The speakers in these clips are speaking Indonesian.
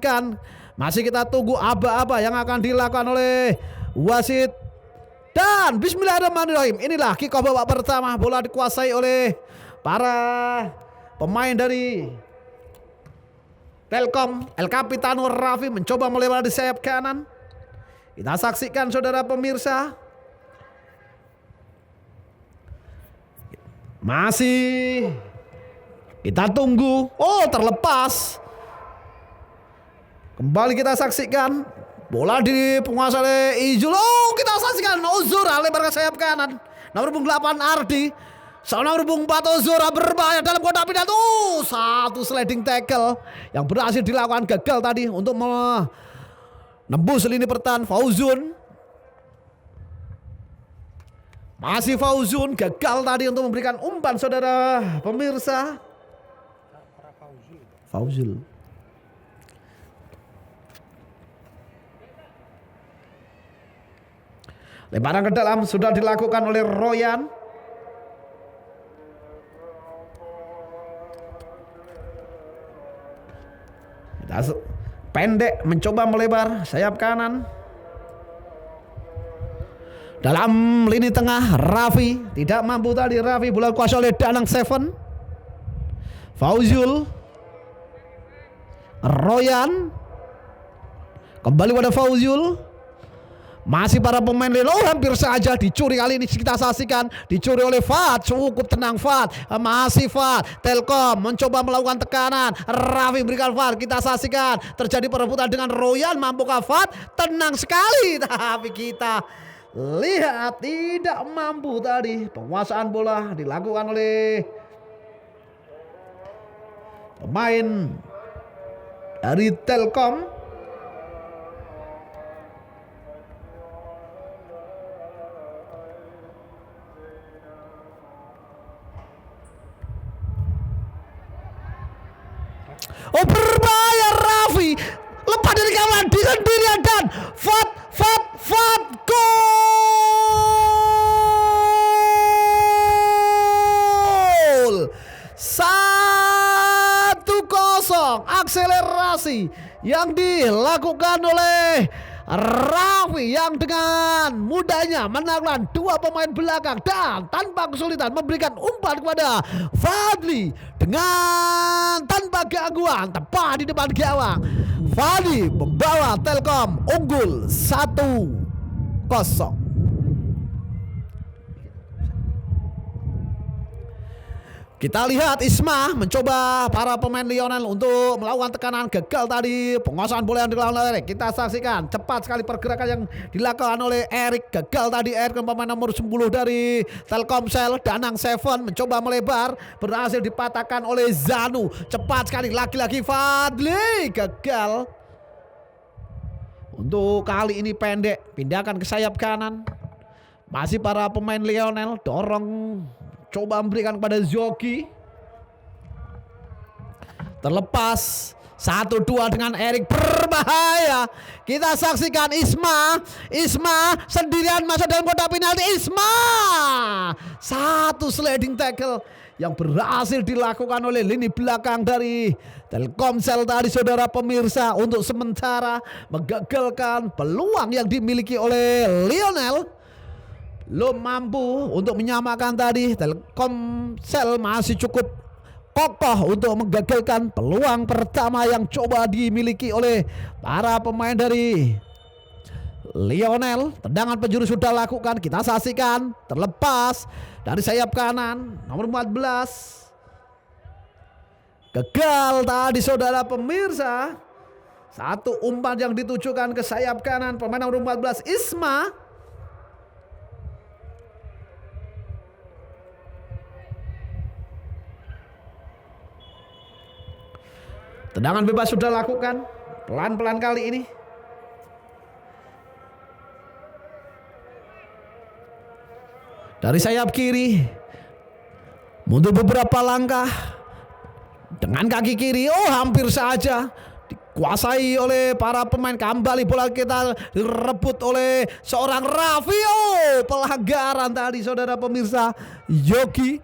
saksikan. Masih kita tunggu aba-aba yang akan dilakukan oleh wasit. Dan bismillahirrahmanirrahim, inilah kick off babak pertama. Bola dikuasai oleh para pemain dari Telkom. El Capitano Raffi mencoba melebar di sayap kanan. Kita saksikan saudara pemirsa. Masih kita tunggu. Oh, terlepas. Kembali kita saksikan. Bola dipenguasai oleh Ijul. Oh, kita saksikan Ozora lebar ke sayap kanan. Nomor punggung 8 Ardi. Nomor punggung 4 Ozora berbahaya dalam kotak penalti. Satu sliding tackle yang berhasil dilakukan, gagal tadi untuk menembus lini pertahanan Fauzun. Masih Fauzun gagal tadi untuk memberikan umpan saudara pemirsa. Fauzul. Lemparan ke dalam sudah dilakukan oleh Royan. Pendek mencoba melebar sayap kanan. Dalam lini tengah Raffi tidak mampu tadi. Raffi bola kuasa oleh Danang Seven. Fauzul. Royan. Kembali pada Fauzul. Masih para pemain Lilo, hampir saja dicuri kali ini, kita saksikan. Dicuri oleh Fat, cukup tenang Fat. Masih Fat, Telkom mencoba melakukan tekanan. Raffi berikan Fat, kita saksikan. Terjadi perebutan dengan Royan, mampukah Fat? Tenang sekali, tapi kita lihat tidak mampu tadi. Penguasaan bola dilakukan oleh pemain dari Telkom. Oh, berbahaya Raffi. Lepas dari kawan di sendirian dan Fat gol. 1-0. Akselerasi yang dilakukan oleh Raffi yang dengan mudahnya menaklukkan dua pemain belakang dan tanpa kesulitan memberikan umpan kepada Fadli dengan tanpa gangguan tepat di depan gawang. Fadli membawa Telkom unggul 1-0. Kita lihat Isma mencoba para pemain Lionel untuk melakukan tekanan, gagal tadi. Penguasaan bola yang dilakukan oleh Erik. Kita saksikan cepat sekali pergerakan yang dilakukan oleh Erik. Gagal tadi Erik, pemain nomor 10 dari Telkomsel. Danang Seven mencoba melebar, berhasil dipatahkan oleh Zanu. Cepat sekali lagi-lagi Fadli, gagal. Untuk kali ini pendek, pindahkan ke sayap kanan. Masih para pemain Lionel dorong, coba memberikan kepada Zoki. Terlepas 1-2 dengan Erik, berbahaya. Kita saksikan Isma sendirian masuk dalam kotak penalti. Isma, satu sliding tackle yang berhasil dilakukan oleh lini belakang dari Telkomsel tadi saudara pemirsa, untuk sementara menggagalkan peluang yang dimiliki oleh Lionel. Belum mampu untuk menyamakan tadi. Telkomsel masih cukup kokoh untuk menggagalkan peluang pertama yang coba dimiliki oleh para pemain dari Lionel. Tendangan penjuru sudah lakukan, kita saksikan. Terlepas dari sayap kanan nomor 14. Gagal tadi saudara pemirsa. Satu umpan yang ditujukan ke sayap kanan pemain nomor 14 Isma. Tendangan bebas sudah lakukan. Pelan-pelan kali ini. Dari sayap kiri, mundur beberapa langkah dengan kaki kiri. Oh, hampir saja dikuasai oleh para pemain. Kembali bola kita direbut oleh seorang Raffi. Oh, pelanggaran tadi saudara pemirsa. Yogi,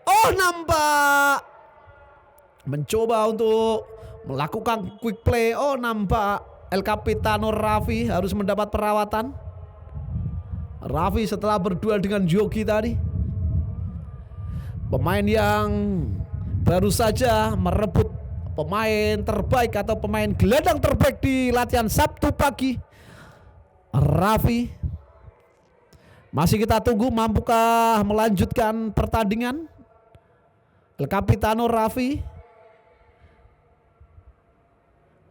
oh, nampak mencoba untuk melakukan quick play. Oh, nampak El Capitano Raffi harus mendapat perawatan. Raffi setelah berduel dengan Yogi tadi, pemain yang baru saja merebut pemain terbaik atau pemain gelandang terbaik di latihan Sabtu pagi. Raffi masih kita tunggu mampukah melanjutkan pertandingan. El Capitano Raffi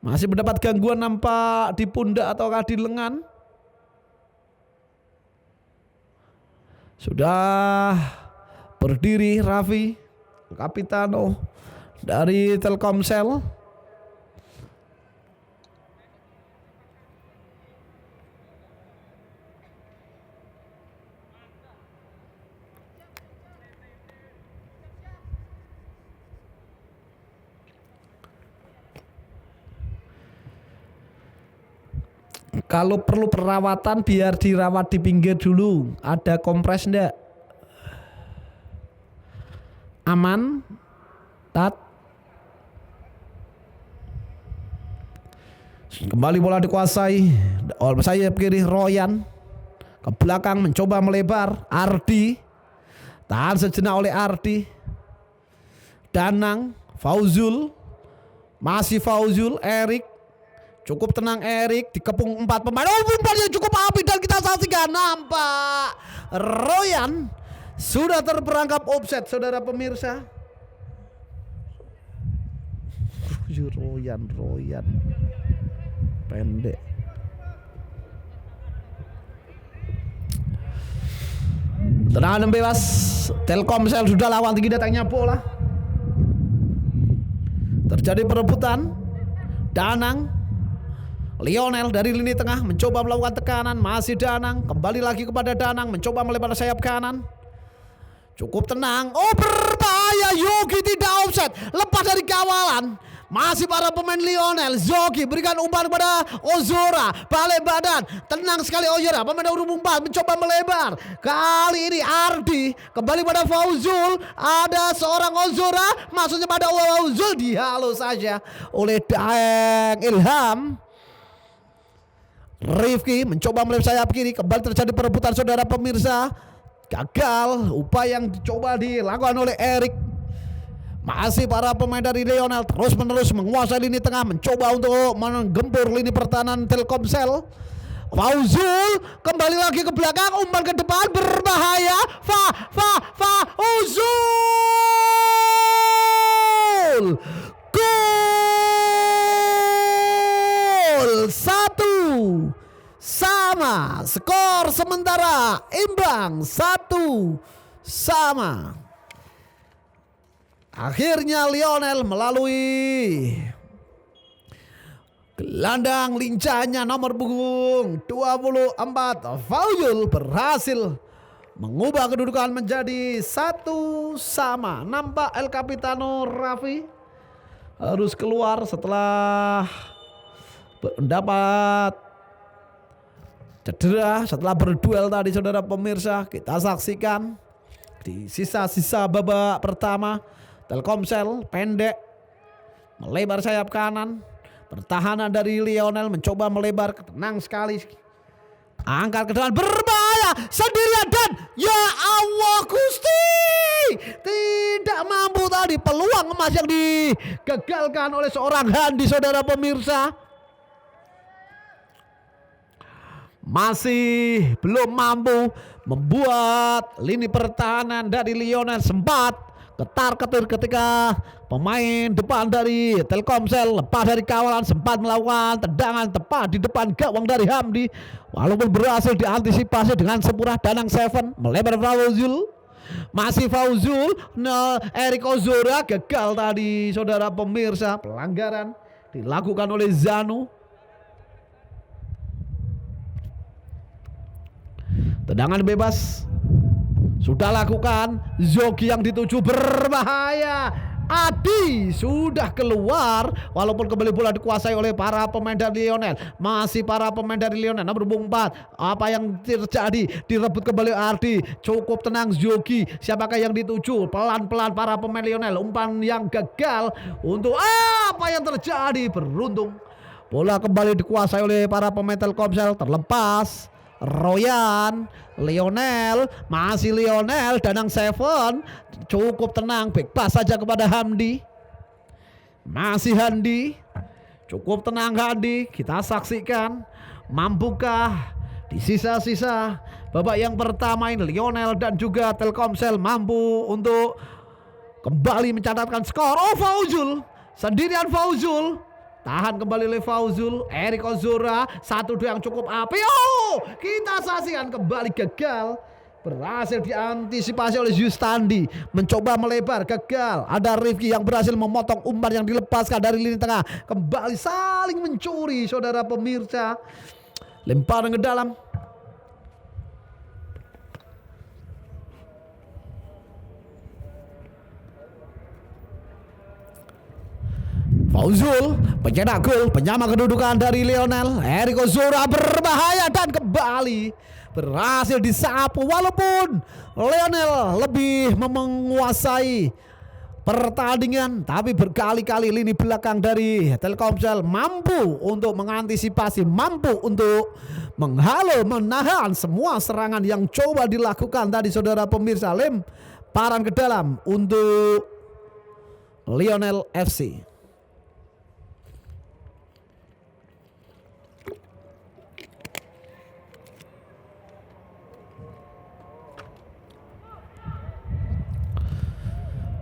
masih mendapat gangguan nampak di pundak ataukah di lengan. Sudah berdiri Raffi El Capitano dari Telkomsel. Kalau perlu perawatan biar dirawat di pinggir dulu. Ada kompres enggak? Aman? Tat? Kembali bola dikuasai oleh sayap kiri Royan. Ke belakang mencoba melebar. Ardi. Tahan sejenak oleh Ardi. Danang. Fauzul. Masih Fauzul. Erik. Cukup tenang Erik, dikepung 4 pemain. Oh, umpannya cukup api dan kita saksikan nampak Royan sudah terperangkap offset, saudara pemirsa. Royan pendek. Tendangan bebas. Telkomsel sudah lawan tinggi datangnya bola. Terjadi perebutan. Danang. Lionel dari lini tengah mencoba melakukan tekanan. Masih Danang. Kembali lagi kepada Danang. Mencoba melebar sayap kanan. Cukup tenang. Oh, berbahaya. Yogi tidak offset. Lepas dari kawalan. Masih para pemain Lionel. Zoki berikan umpan kepada Ozora. Balik badan. Tenang sekali Ozora. Pemain nomor 4 mencoba melebar. Kali ini Ardi. Kembali pada Fauzul. Ada seorang Ozora. Maksudnya pada Fauzul. Dihalau saja oleh Daeng Ilham. Rifki mencoba melebar sayap kiri. Kembali terjadi perebutan saudara pemirsa. Gagal. Upaya yang dicoba dilakukan oleh Erik. Masih para pemain dari Lionel terus menerus menguasai lini tengah. Mencoba untuk menggempur lini pertahanan Telkomsel. Fauzul kembali lagi ke belakang. Umpan ke depan berbahaya. Fauzul. Gol 1-1. Skor sementara imbang 1-1. Akhirnya Lionel melalui gelandang lincahnya nomor punggung 24 Fauzul berhasil mengubah kedudukan menjadi 1-1. Nampak El Capitano Raffi harus keluar setelah mendapat cedera setelah berduel tadi saudara pemirsa. Kita saksikan di sisa-sisa babak pertama. Telkomsel pendek melebar sayap kanan. Pertahanan dari Lionel mencoba melebar. Tenang sekali. Angkat ke depan berbahaya sendirian dan ya Allah Gusti tidak mampu tadi. Peluang emas yang digagalkan oleh seorang Handi saudara pemirsa. Masih belum mampu membuat lini pertahanan dari Lionel sempat ketar-ketir ketika pemain depan dari Telkomsel lepas dari kawalan, sempat melakukan tendangan tepat di depan gawang dari Hamdi. Walaupun berhasil diantisipasi dengan sempurna. Danang Seven melebar Fauzul. Masih Fauzul. Erik Ozora gagal tadi saudara pemirsa. Pelanggaran dilakukan oleh Zanu. Tendangan bebas sudah lakukan. Zoki yang dituju berbahaya. Adi sudah keluar, walaupun kembali bola dikuasai oleh para pemain dari Lionel. Masih para pemain dari Lionel. Nomor 4. Apa yang terjadi? Direbut kembali Ardi. Cukup tenang Yogi. Siapakah yang dituju? Pelan-pelan para pemain Lionel. Umpan yang gagal untuk apa yang terjadi? Beruntung bola kembali dikuasai oleh para pemain Telkomsel. Terlepas Royan, Lionel, masih Lionel, Danang Seven, cukup tenang, back pass saja kepada Hamdi. Masih Handi, cukup tenang Handi. Kita saksikan, mampukah di sisa-sisa babak yang pertama ini Lionel dan juga Telkomsel mampu untuk kembali mencatatkan skor. Oh, Fauzul, sendirian Fauzul. Tahan kembali oleh Fauzul. Erik Ozora 1-2 yang cukup api. Oh, kita saksikan kembali gagal. Berhasil diantisipasi oleh Justandi. Mencoba melebar, gagal. Ada Rifki yang berhasil memotong umpan yang dilepaskan dari lini tengah. Kembali saling mencuri, saudara pemirsa. Lemparan ke dalam. Fauzul pencetak gol, penyama kedudukan dari Lionel. Erik Ozora berbahaya dan kembali berhasil disapu, walaupun Lionel lebih menguasai pertandingan, tapi berkali-kali lini belakang dari Telkomsel mampu untuk mengantisipasi, mampu untuk menghalau, menahan semua serangan yang coba dilakukan tadi, saudara pemirsa. Lemparan ke dalam untuk Lionel FC.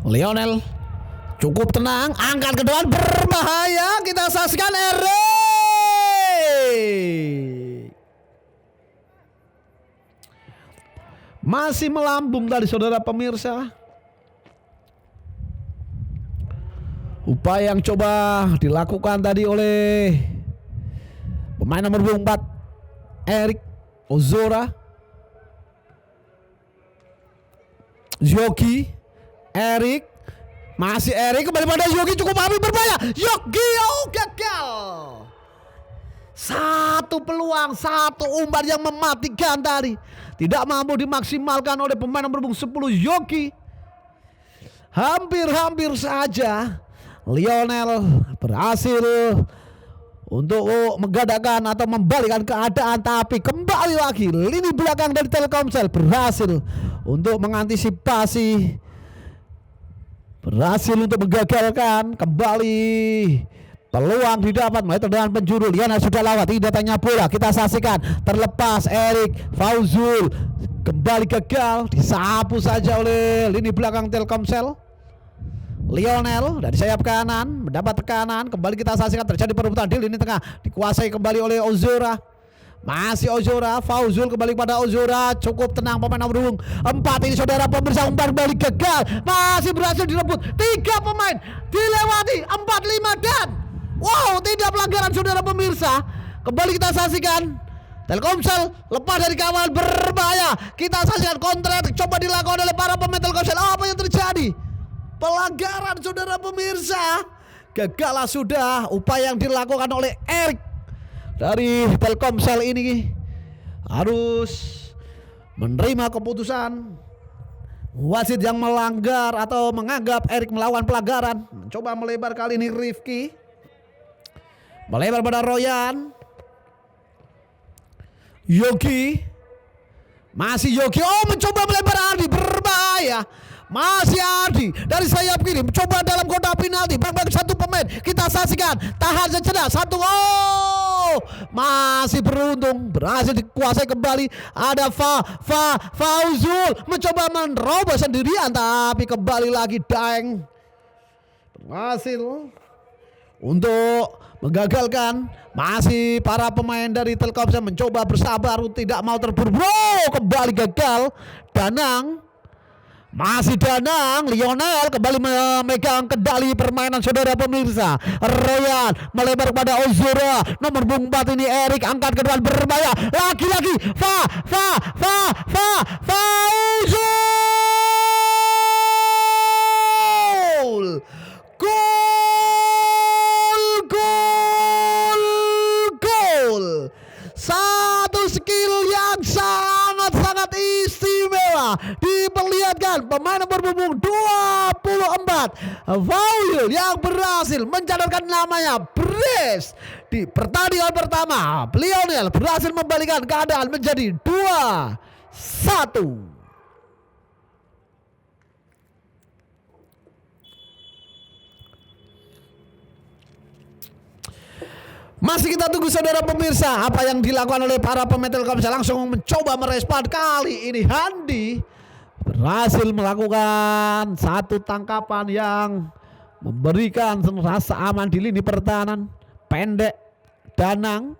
Lionel cukup tenang, angkat ke depan, berbahaya. Kita saksikan Erik masih melambung tadi, saudara pemirsa. Upaya yang coba dilakukan tadi oleh pemain nomor 4 Erik Ozora. Yogi, Erik, masih Erik, kembali pada Yogi, cukup api, berbahaya. Yogi, oh, gagal. Satu peluang, satu umpan yang mematikan tadi, tidak mampu dimaksimalkan oleh pemain nomor 10 Yogi. Hampir saja Lionel berhasil untuk menggadangkan atau membalikkan keadaan, tapi kembali lagi lini belakang dari Telkomsel berhasil untuk mengantisipasi, berhasil untuk menggagalkan kembali peluang didapat melalui tendangan penjuru. Lionel sudah lewat, tidak tanya bola. Kita saksikan, terlepas Erik, Fauzul kembali gagal, disapu saja oleh lini belakang Telkomsel. Lionel dari sayap kanan mendapat tekanan, kembali kita saksikan terjadi perebutan di lini tengah, dikuasai kembali oleh Ozora. Masih Ozora, Fauzul kembali pada Ozora, cukup tenang pemain nomor 4 ini, saudara pemirsa. Umpan balik gagal, masih berhasil direbut. 3 pemain dilewati, 4-5 dan wow, tidak pelanggaran, saudara pemirsa. Kembali kita saksikan Telkomsel lepas dari kawal, berbahaya. Kita saksikan counter coba dilakukan oleh para pemain Telkomsel. Apa yang terjadi? Pelanggaran, saudara pemirsa. Gagallah sudah upaya yang dilakukan oleh Erik dari Telkomsel ini, harus menerima keputusan wasit yang melanggar atau menganggap Erik melawan pelanggaran. Mencoba melebar, kali ini Rifki melebar pada Royan. Yogi, masih Yogi, oh, mencoba melebar Ardi, berbahaya. Masih Ardi dari sayap kiri mencoba dalam kotak penalti, bagi satu pemain. Kita saksikan, tahan sejenak, satu, oh, masih beruntung berhasil dikuasai kembali. Ada Fauzul mencoba menerobos sendirian, tapi kembali lagi Daeng berhasil untuk menggagalkan. Masih para pemain dari Telkomsel mencoba bersabar, tidak mau terburu-buru, kembali gagal. Danang, masih Danang, Lionel kembali memegang kendali permainan, saudara pemirsa. Royan melebar kepada Ozora, nomor 4 ini Erik, angkat ke depan, berbahaya. Lagi-lagi Fauzul Satu skill yang sangat-sangat istimewa diperlihatkan pemain nomor punggung 24 Fauzul yang berhasil mencatatkan namanya brace di pertandingan pertama. Lionel berhasil membalikan keadaan menjadi 2-1. Masih kita tunggu saudara pemirsa apa yang dilakukan oleh para pemain Telkomsel. Langsung mencoba merespon. Kali ini Handi berhasil melakukan satu tangkapan yang memberikan rasa aman di lini pertahanan. Pendek, Danang,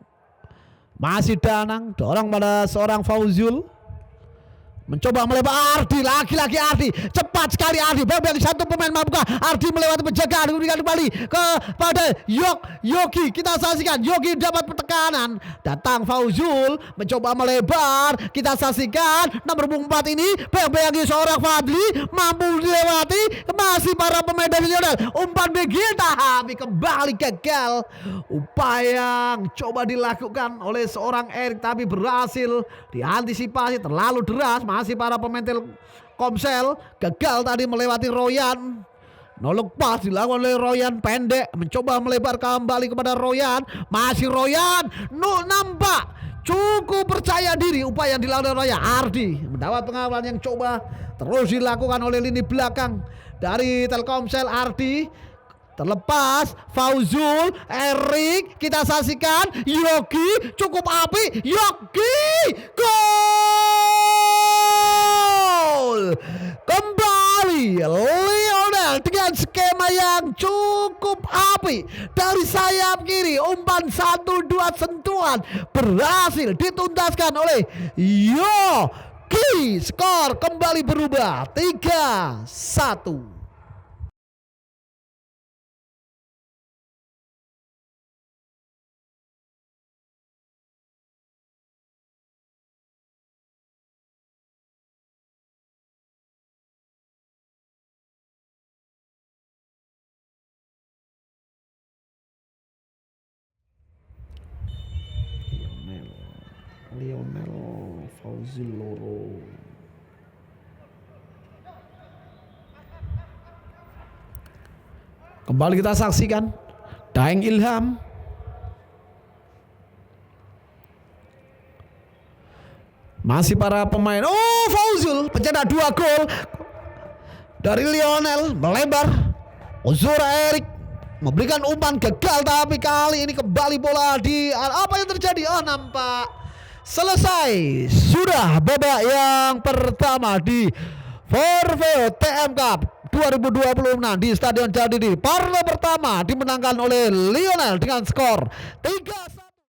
masih Danang, dorong pada seorang Fauzul. Mencoba melebar Ardi, lagi-lagi Ardi, cepat sekali Ardi, babak satu pemain membuka, Ardi melewati penjagaan, kemudian kembali kepada Yogi, kita saksikan Yogi dapat tekanan, datang Fauzul, mencoba melebar, kita saksikan nomor 4 ini, bayang-bayangi seorang Fadli, mampu dilewati, masih para pemain dari Lionel, umpan Begita, tapi kembali gagal, upaya yang coba dilakukan oleh seorang Erik, tapi berhasil diantisipasi terlalu deras. Masih para pemain Telkomsel gagal tadi melewati Royan. Nolok pas dilakukan oleh Royan, pendek mencoba melebar kembali kepada Royan. Masih Royan, nampak cukup percaya diri upaya yang dilakukan oleh Ardi. Mendapat pengawalan yang coba terus dilakukan oleh lini belakang dari Telkomsel. Ardi terlepas, Fauzul, Erik, kita saksikan Yogi, cukup api, Yogi, gol! Kembali Lionel dengan skema yang cukup api dari sayap kiri, umpan 1-2 sentuhan berhasil dituntaskan oleh Yogi. Skor kembali berubah 3-1. Lionel Fauzul loro. Kembali kita saksikan Daeng Ilham, masih para pemain. Oh, Fauzul pencetak 2 gol dari Lionel, melebar. Ozora Erik memberikan umpan gagal, tapi kali ini kembali bola di apa yang terjadi? Oh, nampak selesai sudah babak yang pertama di Forfeo TM Cup 2026 di Stadion Jatidiri. Partai pertama dimenangkan oleh Lionel dengan skor 3-1.